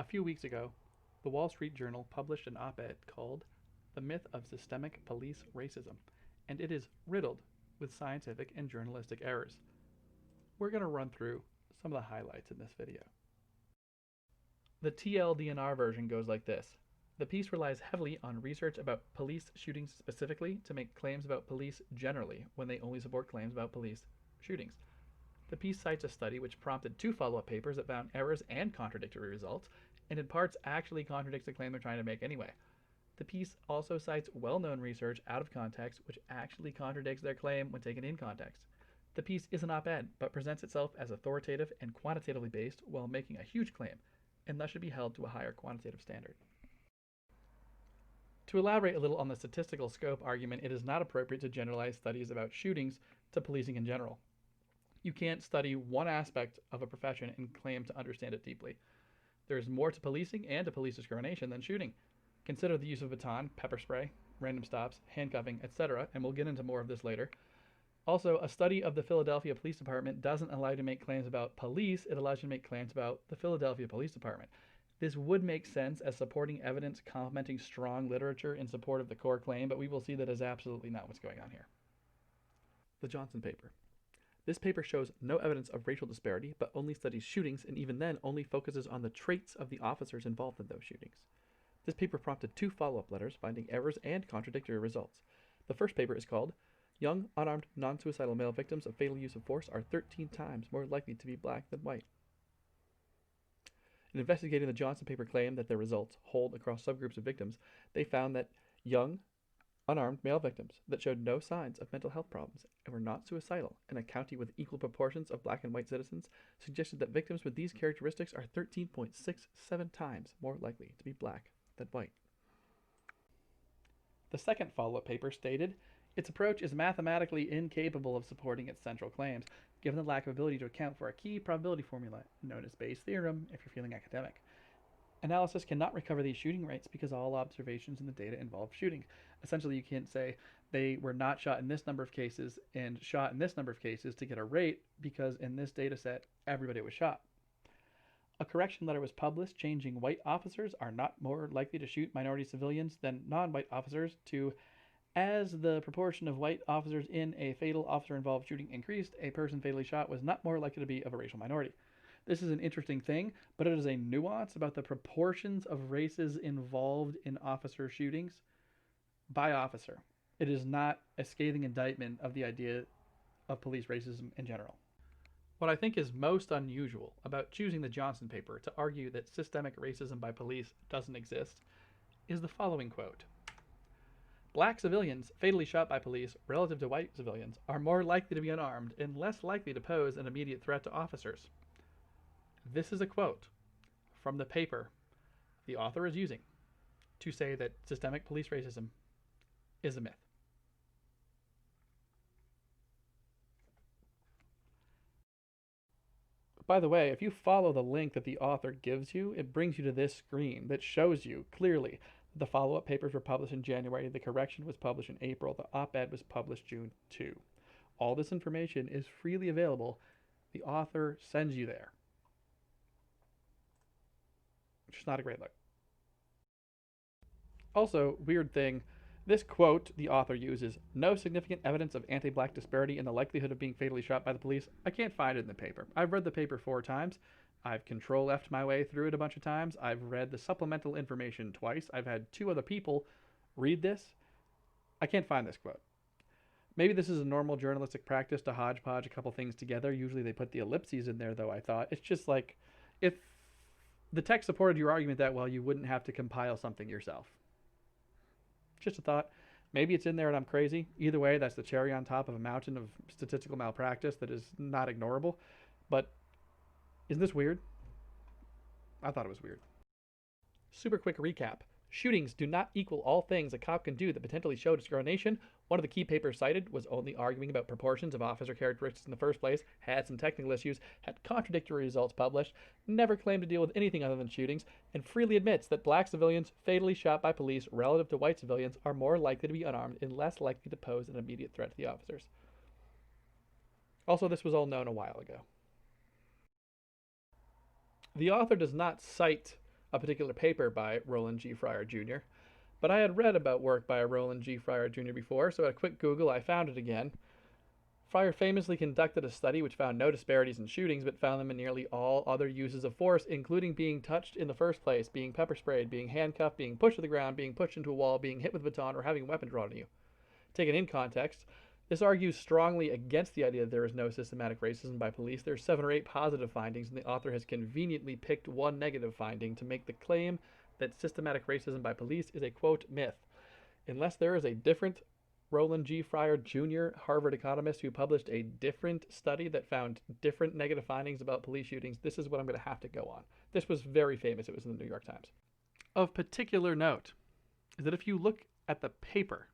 A few weeks ago, the Wall Street Journal published an op-ed called "The Myth of Systemic Police Racism," and it is riddled with scientific and journalistic errors. We're going to run through some of the highlights in this video. The TLDNR version goes like this. The piece relies heavily on research about police shootings specifically to make claims about police generally when they only support claims about police shootings. The piece cites a study which prompted 2 follow-up papers that found errors and contradictory results, and in parts actually contradicts the claim they're trying to make anyway. The piece also cites well-known research out of context which actually contradicts their claim when taken in context. The piece is an op-ed, but presents itself as authoritative and quantitatively based while making a huge claim, and thus should be held to a higher quantitative standard. To elaborate a little on the statistical scope argument, it is not appropriate to generalize studies about shootings to policing in general. You can't study one aspect of a profession and claim to understand it deeply. There is more to policing and to police discrimination than shooting. Consider the use of baton, pepper spray, random stops, handcuffing, etc., and we'll get into more of this later. Also, a study of the Philadelphia Police Department doesn't allow you to make claims about police, it allows you to make claims about the Philadelphia Police Department. This would make sense as supporting evidence complementing strong literature in support of the core claim, but we will see that is absolutely not what's going on here. The Johnson paper. This paper shows no evidence of racial disparity, but only studies shootings, and even then only focuses on the traits of the officers involved in those shootings. This paper prompted 2 follow-up letters finding errors and contradictory results. The first paper is called "Young, Unarmed, Non-Suicidal Male Victims of Fatal Use of Force Are 13 Times More Likely to Be Black Than White." In investigating the Johnson paper claim that their results hold across subgroups of victims, they found that young, unarmed male victims that showed no signs of mental health problems and were not suicidal in a county with equal proportions of black and white citizens suggested that victims with these characteristics are 13.67 times more likely to be black than white. The second follow-up paper stated, its approach is mathematically incapable of supporting its central claims, given the lack of ability to account for a key probability formula known as Bayes' theorem if you're feeling academic. Analysis cannot recover these shooting rates because all observations in the data involve shootings. Essentially, you can't say they were not shot in this number of cases and shot in this number of cases to get a rate because in this data set, everybody was shot. A correction letter was published changing white officers are not more likely to shoot minority civilians than non-white officers to "as the proportion of white officers in a fatal officer-involved shooting increased, a person fatally shot was not more likely to be of a racial minority." This is an interesting thing, but it is a nuance about the proportions of races involved in officer shootings by officer. It is not a scathing indictment of the idea of police racism in general. What I think is most unusual about choosing the Johnson paper to argue that systemic racism by police doesn't exist is the following quote. "Black civilians fatally shot by police relative to white civilians are more likely to be unarmed and less likely to pose an immediate threat to officers." This is a quote from the paper the author is using to say that systemic police racism is a myth. By the way, if you follow the link that the author gives you, it brings you to this screen that shows you clearly that the follow-up papers were published in January, the correction was published in April, the op-ed was published June 2. All this information is freely available. The author sends you there. Which is not a great look. Also, weird thing, this quote the author uses, "no significant evidence of anti-black disparity in the likelihood of being fatally shot by the police." I can't find it in the paper. I've read the paper 4 times. I've Control-F'd my way through it a bunch of times. I've read the supplemental information twice. I've had 2 other people read this. I can't find this quote. Maybe this is a normal journalistic practice to hodgepodge a couple things together. Usually they put the ellipses in there, though, I thought. It's just like, if the text supported your argument that well, you wouldn't have to compile something yourself. Just a thought. Maybe it's in there and I'm crazy. Either way, that's the cherry on top of a mountain of statistical malpractice that is not ignorable. But isn't this weird? I thought it was weird. Super quick recap. Shootings do not equal all things a cop can do that potentially show discrimination. One of the key papers cited was only arguing about proportions of officer characteristics in the first place, had some technical issues, had contradictory results published, never claimed to deal with anything other than shootings, and freely admits that black civilians fatally shot by police relative to white civilians are more likely to be unarmed and less likely to pose an immediate threat to the officers. Also, this was all known a while ago. The author does not cite a particular paper by Roland G. Fryer Jr., but I had read about work by Roland G. Fryer Jr. before, so at a quick Google I found it again. Fryer famously conducted a study which found no disparities in shootings, but found them in nearly all other uses of force, including being touched in the first place, being pepper sprayed, being handcuffed, being pushed to the ground, being pushed into a wall, being hit with a baton, or having a weapon drawn on you. Taken in context, this argues strongly against the idea that there is no systematic racism by police. There are 7 or 8 positive findings, and the author has conveniently picked one negative finding to make the claim that systematic racism by police is a, quote, myth. Unless there is a different Roland G. Fryer Jr., Harvard economist, who published a different study that found different negative findings about police shootings, this is what I'm going to have to go on. This was very famous. It was in the New York Times. Of particular note is that if you look at the paper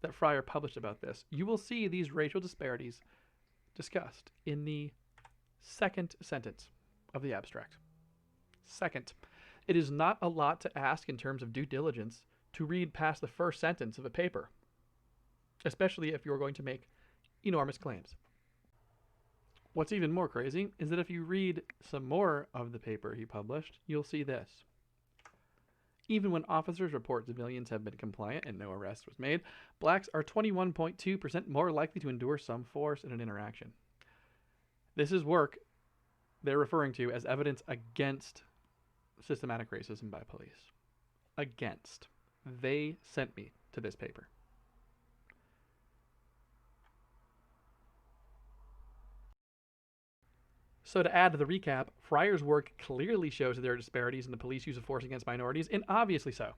that Fryer published about this, you will see these racial disparities discussed in the second sentence of the abstract. Second, it is not a lot to ask in terms of due diligence to read past the first sentence of a paper, especially if you're going to make enormous claims. What's even more crazy is that if you read some more of the paper he published, you'll see this. Even when officers report civilians have been compliant and no arrest was made, blacks are 21.2% more likely to endure some force in an interaction. This is work they're referring to as evidence against systematic racism by police. Against. They sent me to this paper. So to add to the recap, Fryer's work clearly shows that there are disparities in the police use of force against minorities, and obviously so.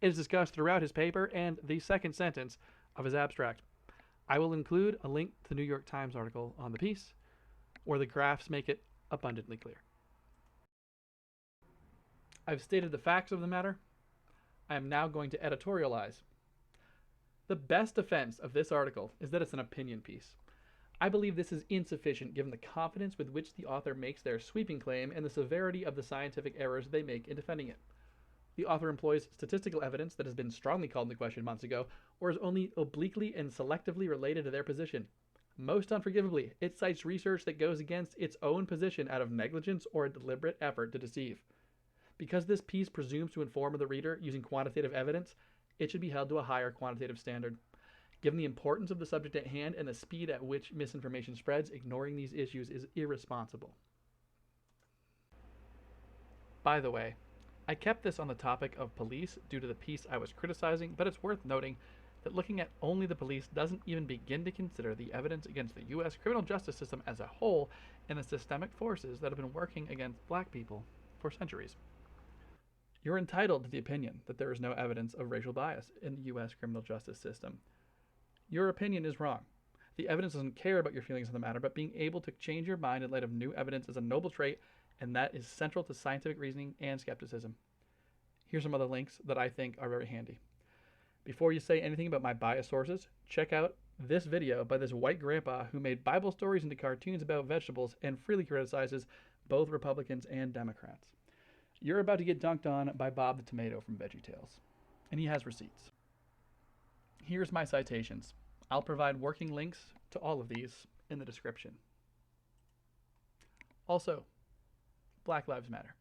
It is discussed throughout his paper and the second sentence of his abstract. I will include a link to the New York Times article on the piece, where the graphs make it abundantly clear. I've stated the facts of the matter. I am now going to editorialize. The best defense of this article is that it's an opinion piece. I believe this is insufficient given the confidence with which the author makes their sweeping claim and the severity of the scientific errors they make in defending it. The author employs statistical evidence that has been strongly called into question months ago, or is only obliquely and selectively related to their position. Most unforgivably, it cites research that goes against its own position out of negligence or a deliberate effort to deceive. Because this piece presumes to inform the reader using quantitative evidence, it should be held to a higher quantitative standard. Given the importance of the subject at hand and the speed at which misinformation spreads, ignoring these issues is irresponsible. By the way, I kept this on the topic of police due to the piece I was criticizing, but it's worth noting that looking at only the police doesn't even begin to consider the evidence against the U.S. criminal justice system as a whole and the systemic forces that have been working against black people for centuries. You're entitled to the opinion that there is no evidence of racial bias in the U.S. criminal justice system. Your opinion is wrong. The evidence doesn't care about your feelings on the matter, but being able to change your mind in light of new evidence is a noble trait, and that is central to scientific reasoning and skepticism. Here's some other links that I think are very handy. Before you say anything about my biased sources, check out this video by this white grandpa who made Bible stories into cartoons about vegetables and freely criticizes both Republicans and Democrats. You're about to get dunked on by Bob the Tomato from VeggieTales, and he has receipts. Here's my citations. I'll provide working links to all of these in the description. Also, Black Lives Matter.